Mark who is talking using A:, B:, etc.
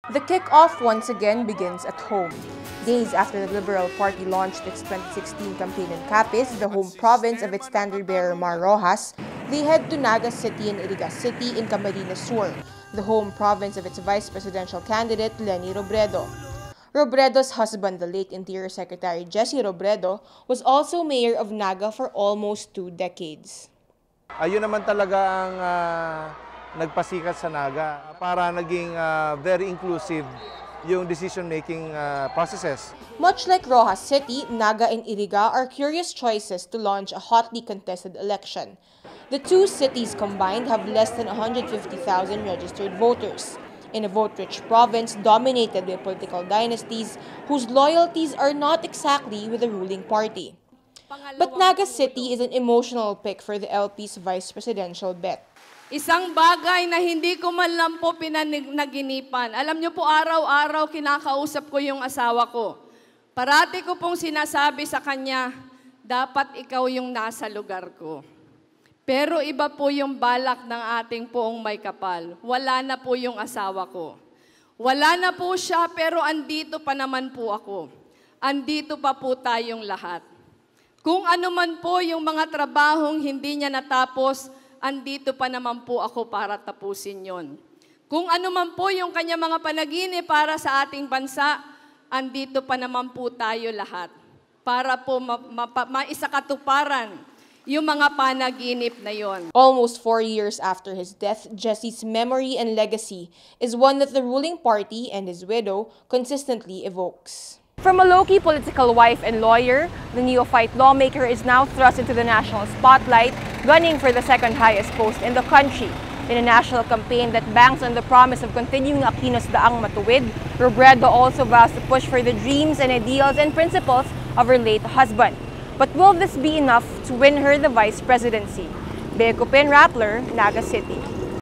A: The kick-off once again begins at home. Days after the Liberal Party launched its 2016 campaign in Capiz, the home province of its standard-bearer Mar Rojas, they head to Naga City and Iriga City in Camarines Sur, the home province of its vice presidential candidate Leni Robredo. Robredo's husband, the late Interior Secretary Jesse Robredo, was also mayor of Naga for almost 2 decades.
B: Ayun naman talaga ang nagpasikat sa Naga para naging very inclusive yung decision-making processes.
A: Much like Rojas City, Naga and Iriga are curious choices to launch a hotly contested election. The two cities combined have less than 150,000 registered voters. In a vote-rich province dominated by political dynasties whose loyalties are not exactly with the ruling party. But Naga City is an emotional pick for the LP's vice presidential bet.
C: Isang bagay na hindi ko man lang po pinanaginipan. Alam niyo po, araw-araw kinakausap ko yung asawa ko. Parati ko pong sinasabi sa kanya, dapat ikaw yung nasa lugar ko. Pero iba po yung balak ng ating poong may kapal. Wala na po yung asawa ko. Wala na po siya, pero andito pa naman po ako. Andito pa po tayong lahat. Kung ano man po yung mga trabahong hindi niya natapos, andito pa naman po ako para tapusin yon. Kung ano man po yung kanya mga panaginip para sa ating bansa, andito pa naman po tayo lahat para po maisakatuparan yung mga panaginip na yon.
A: Almost 4 years after his death, Jesse's memory and legacy is one that the ruling party and his widow consistently evokes. From a low-key political wife and lawyer, the neophyte lawmaker is now thrust into the national spotlight, gunning for the second highest post in the country. In a national campaign that banks on the promise of continuing Aquino's Daang Matuwid, Robredo also vows to push for the dreams and ideals and principles of her late husband. But will this be enough to win her the vice presidency? Bea Cupin, Rappler, Naga City.